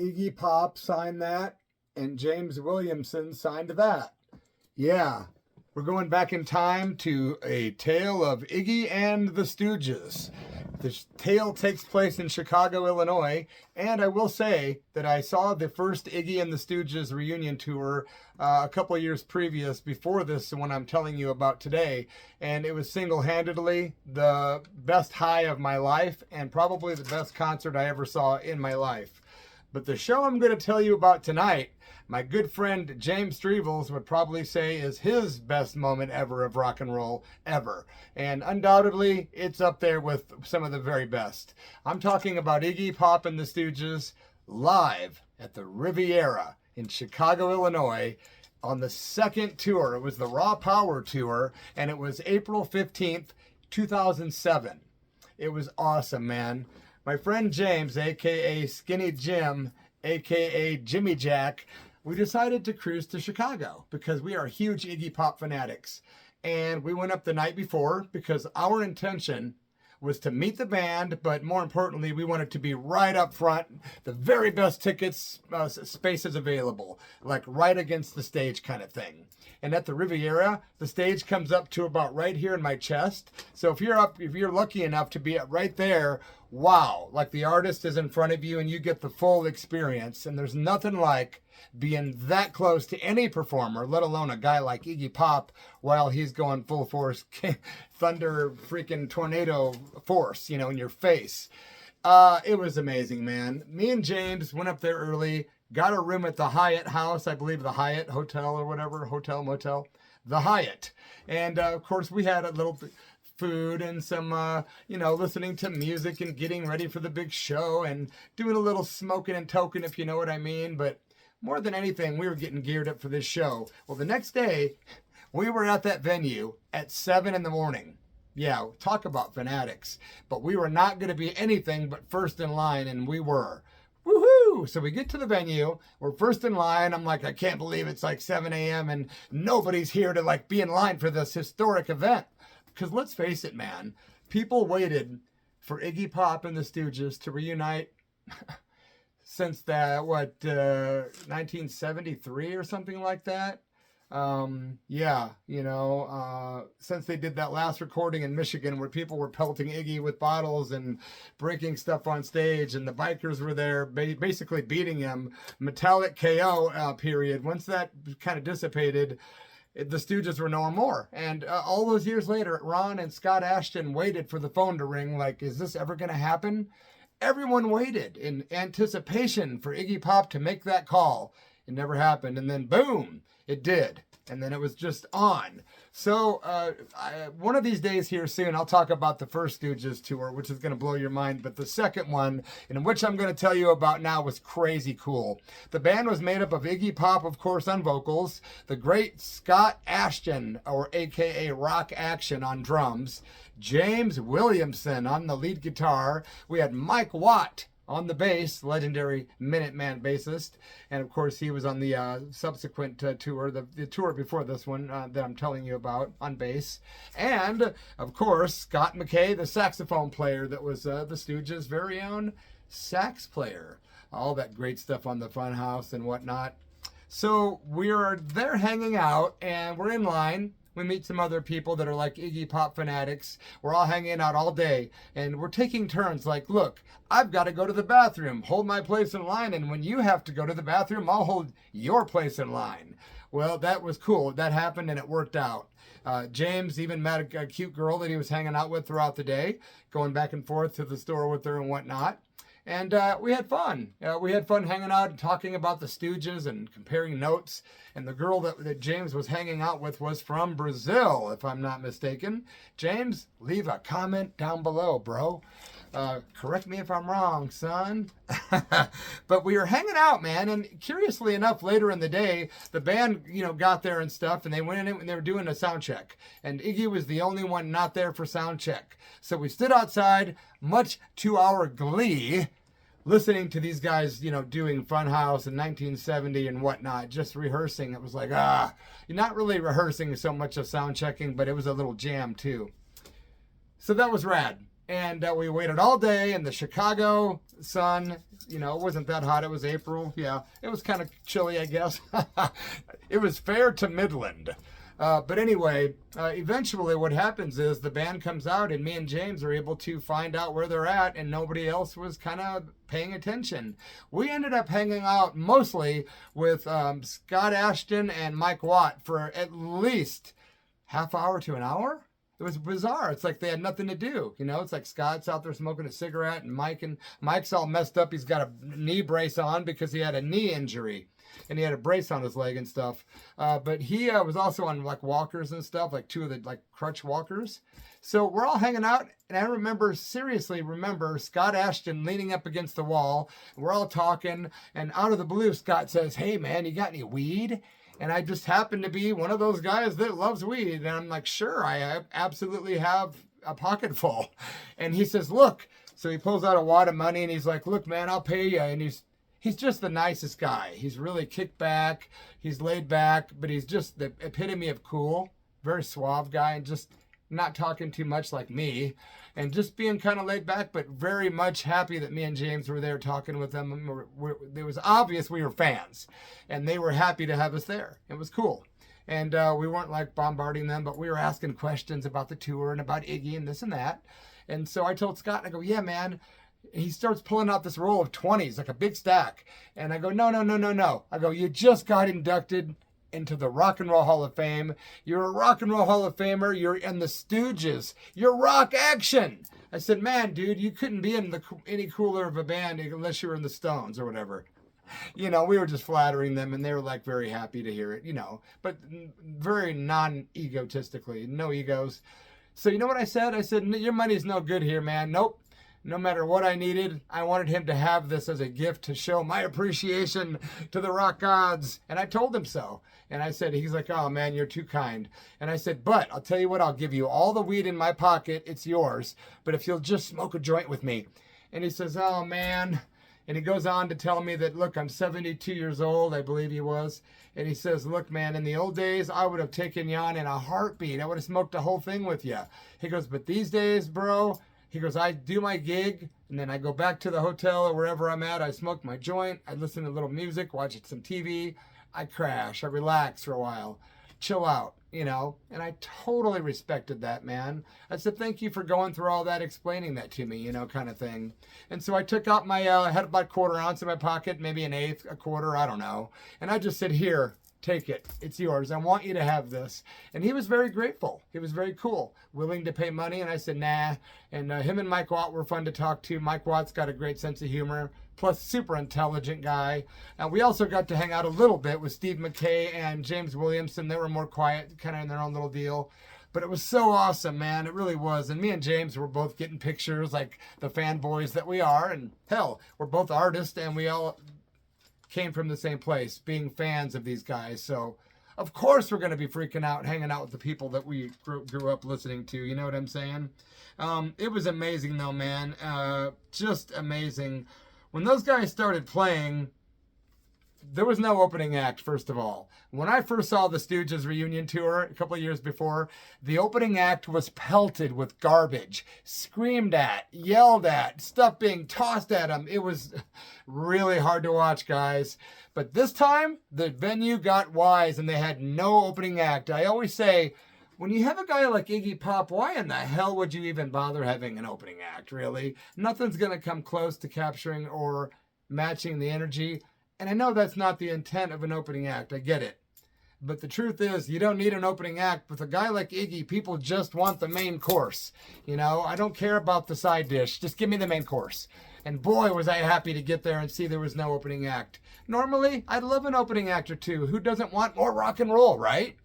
Iggy Pop signed that, and James Williamson signed that. Yeah, we're going back in time to a tale of Iggy and the Stooges. The tale takes place in Chicago, Illinois, and I will say that I saw the first Iggy and the Stooges reunion tour a couple of years previous, before this, the one I'm telling you about today, and it was single-handedly the best high of my life and probably the best concert I ever saw in my life. But the show I'm going to tell you about tonight, my good friend James Streevels would probably say is his best moment ever of rock and roll ever. And undoubtedly, it's up there with some of the very best. I'm talking about Iggy Pop and the Stooges live at the Riviera in Chicago, Illinois on the second tour. It was the Raw Power Tour, and it was April 15th, 2007. It was awesome, man. My friend James, a.k.a. Skinny Jim, a.k.a. Jimmy Jack, we decided to cruise to Chicago because we are huge Iggy Pop fanatics. And we went up the night before because our intention was to meet the band, but more importantly, we wanted to be right up front, the very best tickets, spaces available, like right against the stage kind of thing. And at the Riviera, the stage comes up to about right here in my chest. So if you're lucky enough to be right there, wow, like the artist is in front of you and you get the full experience. And there's nothing like being that close to any performer, let alone a guy like Iggy Pop while he's going full force, thunder, freaking tornado force, in your face. It was amazing, man. Me and James went up there early, got a room at the Hyatt House, I believe the Hyatt Hotel or whatever, hotel, motel, the Hyatt. And of course we had a little food and some, listening to music and getting ready for the big show and doing a little smoking and toking, if you know what I mean. But more than anything, we were getting geared up for this show. Well, the next day, we were at that venue at 7 in the morning. Yeah, talk about fanatics. But we were not going to be anything but first in line, and we were. Woohoo! So we get to the venue, we're first in line. I'm like, I can't believe it's like 7 a.m. and nobody's here to be in line for this historic event. Because let's face it, man, people waited for Iggy Pop and the Stooges to reunite since that, 1973 or something like that. Since they did that last recording in Michigan where people were pelting Iggy with bottles and breaking stuff on stage, and the bikers were there basically beating him, metallic KO period. Once that kind of dissipated, the Stooges were no more. And all those years later, Ron and Scott Ashton waited for the phone to ring like, is this ever going to happen? Everyone waited in anticipation for Iggy Pop to make that call. It never happened. And then boom, it did. And then it was just on. So one of these days here soon, I'll talk about the first Stooges tour, which is going to blow your mind. But the second one, in which I'm going to tell you about now, was crazy cool. The band was made up of Iggy Pop, of course, on vocals, the great Scott Ashton, or a.k.a. Rock Action, on drums, James Williamson on the lead guitar. We had Mike Watt on the bass, legendary Minuteman bassist. And of course, he was on the subsequent tour, the tour before this one that I'm telling you about, on bass. And of course, Scott Mackay, the saxophone player that was the Stooges' very own sax player. All that great stuff on the Funhouse and whatnot. So we're there hanging out, and we're in line. We meet some other people that are like Iggy Pop fanatics. We're all hanging out all day, and we're taking turns like, look, I've got to go to the bathroom. Hold my place in line, and when you have to go to the bathroom, I'll hold your place in line. Well, that was cool. That happened, and it worked out. James even met a cute girl that he was hanging out with throughout the day, going back and forth to the store with her and whatnot. And we had fun. We had fun hanging out and talking about the Stooges and comparing notes. And the girl that James was hanging out with was from Brazil, if I'm not mistaken. James, leave a comment down below, bro. Correct me if I'm wrong, son. But we were hanging out, man. And curiously enough, later in the day, the band, got there and stuff. And they went in and they were doing a sound check. And Iggy was the only one not there for sound check. So we stood outside, much to our glee, listening to these guys, doing Funhouse in 1970 and whatnot, just rehearsing. It was like, you're not really rehearsing so much of sound checking, but it was a little jam too. So that was rad. And we waited all day in the Chicago sun. You know, it wasn't that hot. It was April. Yeah, it was kind of chilly, I guess. It was fair to Midland. But anyway, eventually what happens is the band comes out and me and James are able to find out where they're at, and nobody else was kind of paying attention. We ended up hanging out mostly with Scott Ashton and Mike Watt for at least half hour to an hour. It was bizarre. It's like they had nothing to do. You know, it's like Scott's out there smoking a cigarette, and Mike's all messed up. He's got a knee brace on because he had a knee injury. And he had a brace on his leg and stuff. But he was also on like walkers and stuff, like 2 of the like crutch walkers. So we're all hanging out. And I seriously remember Scott Ashton leaning up against the wall. We're all talking. And out of the blue, Scott says, "Hey, man, you got any weed?" And I just happen to be one of those guys that loves weed. And I'm like, "Sure, I absolutely have a pocket full." And he says, "Look." So he pulls out a wad of money and he's like, "Look, man, I'll pay you." And he's just the nicest guy. He's really kicked back. He's laid back, but he's just the epitome of cool. Very suave guy, and just not talking too much like me, and just being kind of laid back, but very much happy that me and James were there talking with them. It was obvious we were fans, and they were happy to have us there. It was cool. And we weren't like bombarding them, but we were asking questions about the tour and about Iggy and this and that. And so I told Scott, I go, "Yeah, man." He starts pulling out this roll of 20s, like a big stack. And I go, no. I go, "You just got inducted into the Rock and Roll Hall of Fame. You're a Rock and Roll Hall of Famer. You're in the Stooges. You're rock action." I said, "Man, dude, you couldn't be in any cooler of a band unless you were in the Stones or whatever." You know, we were just flattering them, and they were like very happy to hear it, you know, but very non-egotistically, no egos. So you know what I said? I said, "Your money's no good here, man. Nope. No matter what I needed, I wanted him to have this as a gift to show my appreciation to the rock gods." And I told him so. And I said, he's like, "Oh, man, you're too kind." And I said, "But I'll tell you what, I'll give you all the weed in my pocket. It's yours. But if you'll just smoke a joint with me." And he says, "Oh, man." And he goes on to tell me that, "Look, I'm 72 years old," I believe he was. And he says, "Look, man, in the old days, I would have taken you on in a heartbeat. I would have smoked the whole thing with you." He goes, "But these days, bro," he goes, "I do my gig, and then I go back to the hotel or wherever I'm at. I smoke my joint. I listen to a little music, watch some TV. I crash. I relax for a while. Chill out, you know." And I totally respected that, man. I said, "Thank you for going through all that, explaining that to me, you know, kind of thing." And so I took out my, I had about 1/4 ounce in my pocket, maybe an eighth, a quarter, I don't know. And I just said, "Here, take it. It's yours. I want you to have this." And he was very grateful. He was very cool, willing to pay money. And I said, "Nah." And him and Mike Watt were fun to talk to. Mike Watt's got a great sense of humor, plus super intelligent guy. And we also got to hang out a little bit with Steve Mackay and James Williamson. They were more quiet, kind of in their own little deal. But it was so awesome, man. It really was. And me and James were both getting pictures like the fanboys that we are. And hell, we're both artists, and we all came from the same place, being fans of these guys. So of course we're going to be freaking out, hanging out with the people that we grew up listening to. You know what I'm saying? It was amazing though, man. Just amazing. When those guys started playing, there was no opening act, first of all. When I first saw the Stooges reunion tour a couple of years before, the opening act was pelted with garbage, screamed at, yelled at, stuff being tossed at them. It was really hard to watch, guys. But this time, the venue got wise and they had no opening act. I always say, when you have a guy like Iggy Pop, why in the hell would you even bother having an opening act, really? Nothing's going to come close to capturing or matching the energy. And I know that's not the intent of an opening act. I get it. But the truth is, you don't need an opening act. With a guy like Iggy, people just want the main course. You know, I don't care about the side dish. Just give me the main course. And boy, was I happy to get there and see there was no opening act. Normally, I'd love an opening act or two. Who doesn't want more rock and roll, right?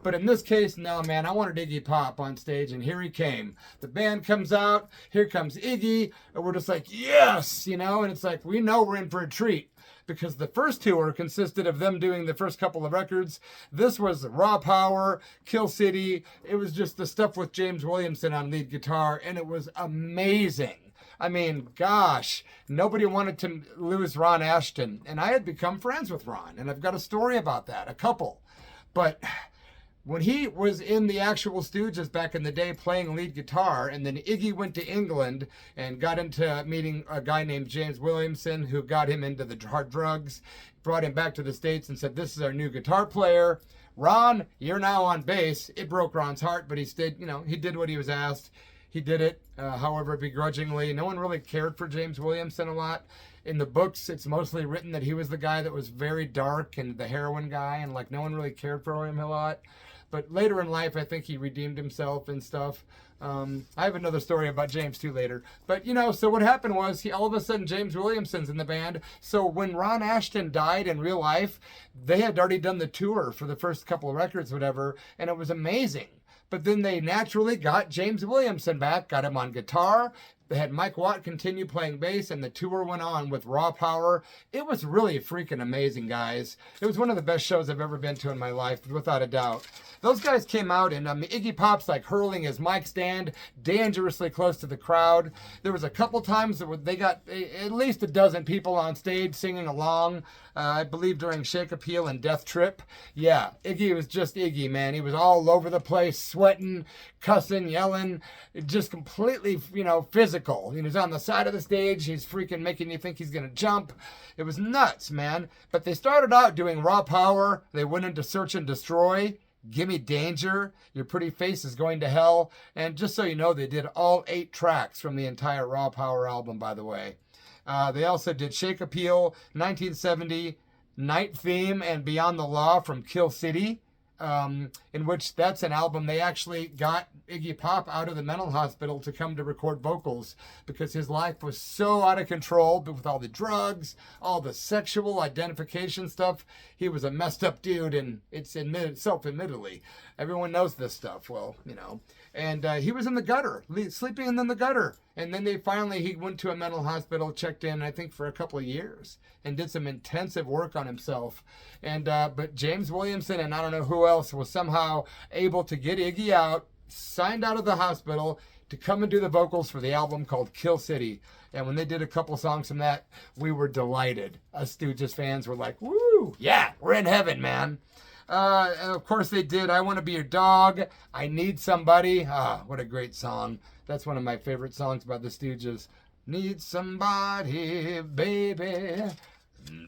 But in this case, no, man, I wanted Iggy Pop on stage, and here he came. The band comes out, here comes Iggy, and we're just like, yes, you know, and it's like, we know we're in for a treat. Because the first tour consisted of them doing the first couple of records. This was Raw Power, Kill City. It was just the stuff with James Williamson on lead guitar, and it was amazing. I mean, gosh, nobody wanted to lose Ron Ashton, and I had become friends with Ron, and I've got a story about that, a couple. But when he was in the actual Stooges back in the day playing lead guitar, and then Iggy went to England and got into meeting a guy named James Williamson, who got him into the hard drugs, brought him back to the States and said, this is our new guitar player. Ron, you're now on bass. It broke Ron's heart, but he did, he did what he was asked. He did it, however, begrudgingly. No one really cared for James Williamson a lot. In the books, it's mostly written that he was the guy that was very dark and the heroin guy, and like no one really cared for him a lot. But later in life, I think he redeemed himself and stuff. I have another story about James too later. But, so what happened was all of a sudden James Williamson's in the band. So when Ron Ashton died in real life, they had already done the tour for the first couple of records, whatever, and it was amazing. But then they naturally got James Williamson back, got him on guitar. They had Mike Watt continue playing bass, and the tour went on with Raw Power. It was really freaking amazing, guys. It was one of the best shows I've ever been to in my life, without a doubt. Those guys came out, and Iggy Pop's like hurling his mic stand dangerously close to the crowd. There was a couple times that they got at least a dozen people on stage singing along. I believe during Shake Appeal and Death Trip. Yeah, Iggy was just Iggy, man. He was all over the place, sweating, cussing, yelling, just completely, physical. He's on the side of the stage. He's freaking making you think he's going to jump. It was nuts, man. But they started out doing Raw Power. They went into Search and Destroy. Gimme Danger, Your Pretty Face is Going to Hell. And just so you know, they did all 8 tracks from the entire Raw Power album, by the way. They also did Shake Appeal, 1970, Night Theme, and Beyond the Law from Kill City, in which that's an album they actually got Iggy Pop out of the mental hospital to come to record vocals because his life was so out of control with all the drugs, all the sexual identification stuff. He was a messed up dude, and it's self-admittedly. Everyone knows this stuff, And he was in the gutter, sleeping in the gutter. And then he went to a mental hospital, checked in, I think, for a couple of years and did some intensive work on himself. And but James Williamson and I don't know who else was somehow able to get Iggy out, signed out of the hospital to come and do the vocals for the album called Kill City. And when they did a couple songs from that, we were delighted. Us Stooges fans were like, woo, yeah, we're in heaven, man. And of course they did I Want to Be Your Dog, I Need Somebody. What a great song. That's one of my favorite songs by the Stooges. Need somebody, baby,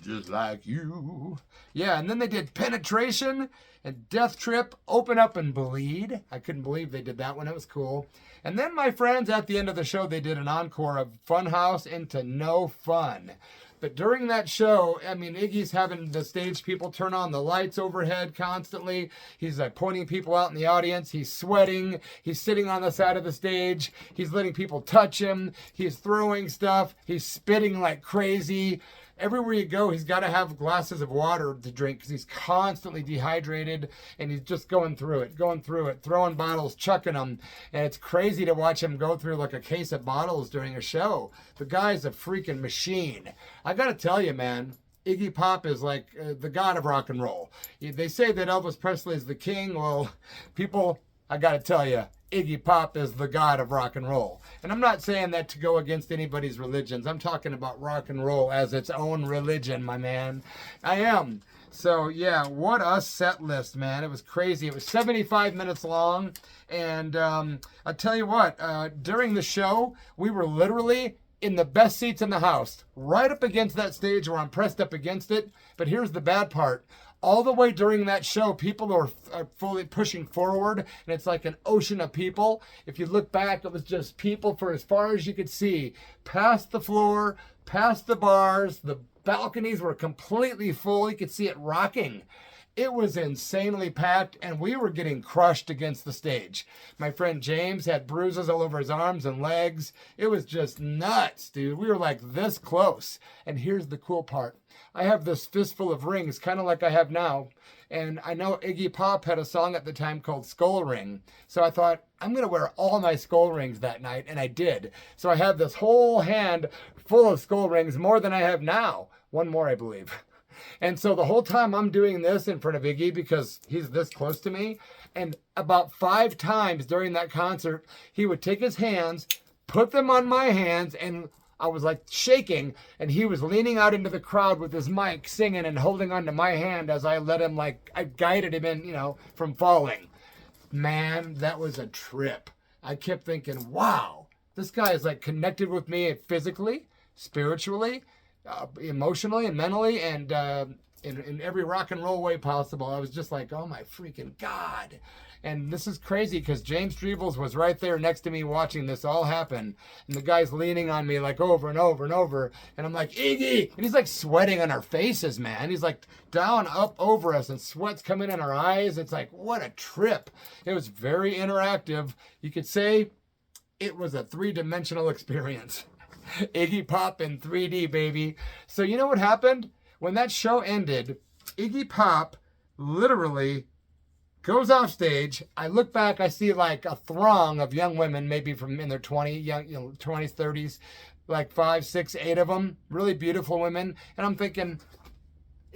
just like you. Yeah, and then they did Penetration and Death Trip, Open Up and Bleed. I couldn't believe they did that one. It was cool. And then, my friends, at the end of the show, they did an encore of Funhouse into No Fun. But during that show, Iggy's having the stage people turn on the lights overhead constantly. He's like pointing people out in the audience. He's sweating. He's sitting on the side of the stage. He's letting people touch him. He's throwing stuff. He's spitting like crazy. Everywhere you go, he's got to have glasses of water to drink because he's constantly dehydrated, and he's just going through it, throwing bottles, chucking them. And it's crazy to watch him go through like a case of bottles during a show. The guy's a freaking machine. I got to tell you, man, Iggy Pop is like the god of rock and roll. They say that Elvis Presley is the king. Well, people, I got to tell you, Iggy Pop is the god of rock and roll. And I'm not saying that to go against anybody's religions. I'm talking about rock and roll as its own religion, my man. I am. So, yeah, what a set list, man. It was crazy. It was 75 minutes long. And I'll tell you what, during the show, we were literally in the best seats in the house, right up against that stage where I'm pressed up against it. But here's the bad part. All the way during that show, people are fully pushing forward, and it's like an ocean of people. If you look back, it was just people for as far as you could see. Past the floor, past the bars, the balconies were completely full. You could see it rocking. It was insanely packed, and we were getting crushed against the stage. My friend James had bruises all over his arms and legs. It was just nuts, dude. We were like this close. And here's the cool part. I have this fistful of rings, kind of like I have now. And I know Iggy Pop had a song at the time called Skull Ring. So I thought, I'm going to wear all my skull rings that night. And I did. So I have this whole hand full of skull rings, more than I have now. One more, I believe. And so the whole time I'm doing this in front of Iggy because he's this close to me. And about 5 times during that concert, he would take his hands, put them on my hands, and I was like shaking, and he was leaning out into the crowd with his mic singing and holding onto my hand as I let him, like, I guided him in, from falling. Man, that was a trip. I kept thinking, wow, this guy is like connected with me physically, spiritually, emotionally, and mentally, and in every rock and roll way possible. I was just like, oh my freaking God. And this is crazy because James Strebles was right there next to me watching this all happen. And the guy's leaning on me like over and over and over. And I'm like, Iggy! And he's like sweating on our faces, man. He's like down, up over us, and sweat's coming in our eyes. It's like, what a trip. It was very interactive. You could say it was a three-dimensional experience. Iggy Pop in 3D, baby. So you know what happened? When that show ended, Iggy Pop literally goes off stage. I look back, I see like a throng of young women, maybe from in their 20s, 30s, like 5, 6, 8 of them, really beautiful women. And I'm thinking,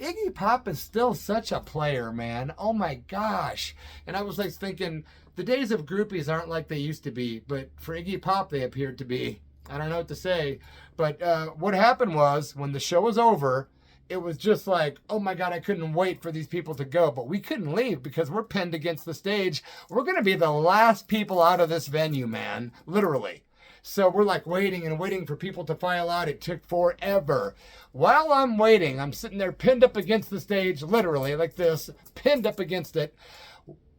Iggy Pop is still such a player, man. Oh my gosh. And I was like thinking, the days of groupies aren't like they used to be, but for Iggy Pop, they appeared to be. I don't know what to say. But what happened was, when the show was over, it was just like, oh my God, I couldn't wait for these people to go. But we couldn't leave because we're pinned against the stage. We're going to be the last people out of this venue, man. Literally. So we're like waiting and waiting for people to file out. It took forever. While I'm waiting, I'm sitting there pinned up against the stage, literally like this, pinned up against it.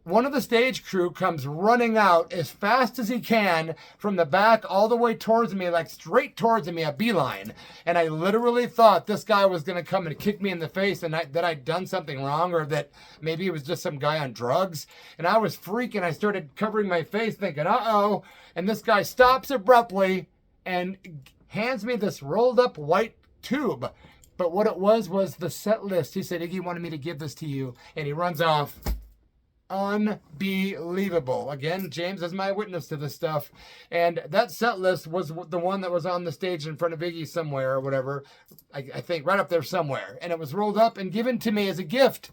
One of the stage crew comes running out as fast as he can from the back all the way towards me, like straight towards me, a beeline. And I literally thought this guy was going to come and kick me in the face and that I'd done something wrong, or that maybe it was just some guy on drugs. And I was freaking. I started covering my face thinking, uh-oh. And this guy stops abruptly and hands me this rolled up white tube. But what it was the set list. He said, Iggy wanted me to give this to you. And he runs off. Unbelievable. Again, James is my witness to this stuff. And that set list was the one that was on the stage in front of Iggy somewhere or whatever. I think right up there somewhere. And it was rolled up and given to me as a gift.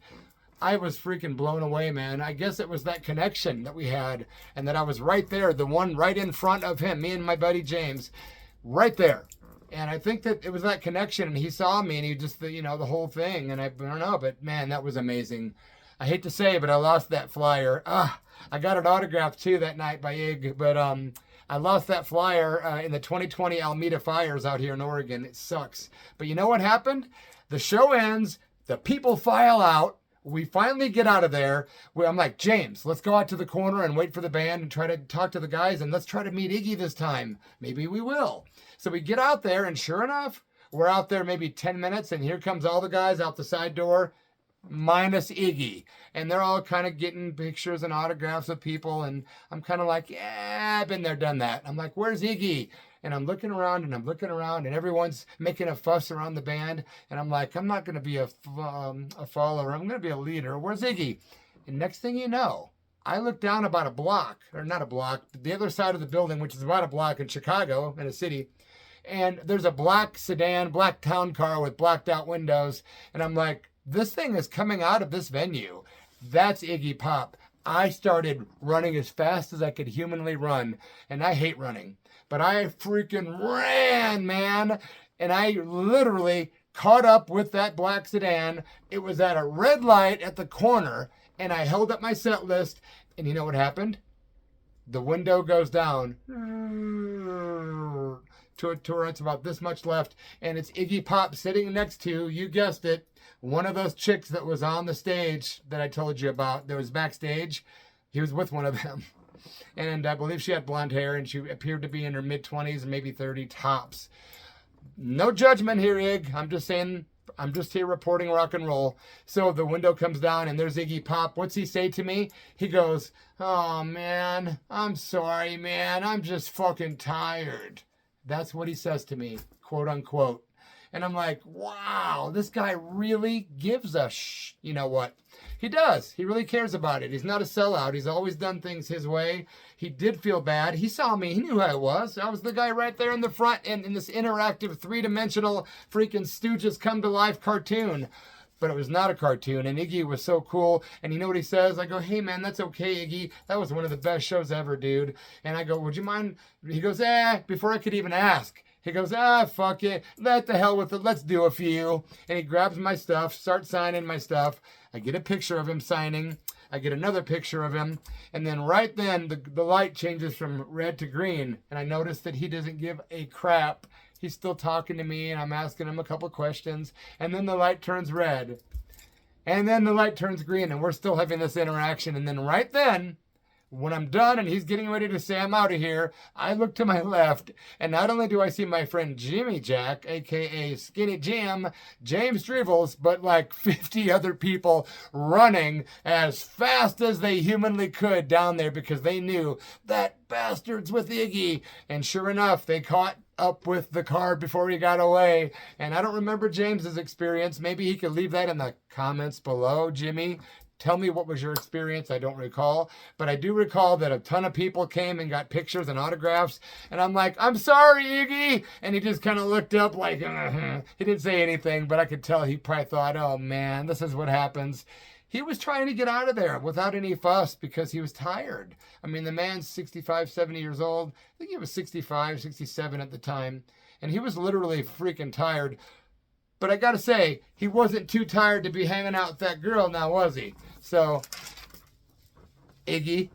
I was freaking blown away, man. I guess it was that connection that we had, and that I was right there, the one right in front of him, me and my buddy James, right there. And I think that it was that connection, and he saw me, and he just, the whole thing. And I don't know, but man, that was amazing. I hate to say it, but I lost that flyer. I got it autographed too that night by Ig, but I lost that flyer in the 2020 Alameda fires out here in Oregon. It sucks. But you know what happened? The show ends, the people file out, we finally get out of there. I'm like, James, let's go out to the corner and wait for the band and try to talk to the guys, and let's try to meet Iggy this time. Maybe we will. So we get out there, and sure enough, we're out there maybe 10 minutes, and here comes all the guys out the side door, minus Iggy, and they're all kind of getting pictures and autographs of people, and I'm kind of like, yeah, I've been there, done that. I'm like, where's Iggy? And I'm looking around, and everyone's making a fuss around the band, and I'm like, I'm not going to be a follower, I'm going to be a leader. Where's Iggy? And next thing you know, I look down about a block, or not a block, the other side of the building, which is about a block in Chicago, in a city, and there's a black sedan, black town car with blacked out windows, and I'm like, this thing is coming out of this venue. That's Iggy Pop. I started running as fast as I could humanly run, and I hate running, but I freaking ran, man, and I literally caught up with that black sedan. It was at a red light at the corner, and I held up my set list, and you know what happened? The window goes down to where it's about this much left, and it's Iggy Pop sitting next to, you guessed it, one of those chicks that was on the stage that I told you about, that was backstage. He was with one of them. And I believe she had blonde hair, and she appeared to be in her mid-20s, maybe 30 tops. No judgment here, Ig. I'm just saying, I'm just here reporting rock and roll. So the window comes down, and there's Iggy Pop. What's he say to me? He goes, oh, man, I'm sorry, man. I'm just fucking tired. That's what he says to me, quote unquote. And I'm like, wow, this guy really gives a you know what? He does. He really cares about it. He's not a sellout. He's always done things his way. He did feel bad. He saw me. He knew who I was. I was the guy right there in the front and in this interactive, three-dimensional freaking Stooges come-to-life cartoon. But it was not a cartoon, and Iggy was so cool. And you know what he says? I go, hey, man, that's okay, Iggy. That was one of the best shows ever, dude. And I go, would you mind? He goes, before I could even ask, He goes, ah, fuck it. Let the hell with it. Let's do a few. And he grabs my stuff, starts signing my stuff. I get a picture of him signing. I get another picture of him. And then right then, the light changes from red to green. And I notice that he doesn't give a crap. He's still talking to me, and I'm asking him a couple questions. And then the light turns red. And then the light turns green, and we're still having this interaction. And then right then, when I'm done and he's getting ready to say I'm out of here, I look to my left, and not only do I see my friend Jimmy Jack, a.k.a. Skinny Jim, James Drivels, but like 50 other people running as fast as they humanly could down there because they knew that bastard's with Iggy. And sure enough, they caught up with the car before he got away. And I don't remember James's experience. Maybe he could leave that in the comments below, Jimmy. Tell me what was your experience. I don't recall. But I do recall that a ton of people came and got pictures and autographs. And I'm like, I'm sorry, Iggy. And he just kind of looked up like, He didn't say anything, but I could tell he probably thought, oh man, this is what happens. He was trying to get out of there without any fuss because he was tired. I mean, the man's 65, 70 years old. I think he was 65, 67 at the time. And he was literally freaking tired. But I got to say, he wasn't too tired to be hanging out with that girl now, was he? So, Iggy,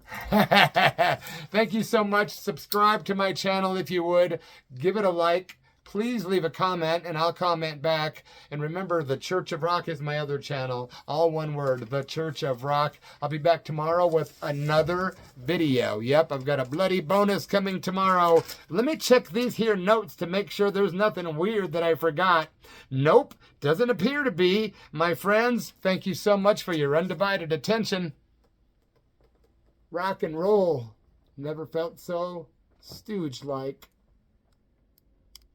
thank you so much. Subscribe to my channel if you would. Give it a like. Please leave a comment, and I'll comment back. And remember, The Church of Rock is my other channel. All one word, The Church of Rock. I'll be back tomorrow with another video. Yep, I've got a bloody bonus coming tomorrow. Let me check these here notes to make sure there's nothing weird that I forgot. Nope, doesn't appear to be. My friends, thank you so much for your undivided attention. Rock and roll. Never felt so Stooge-like.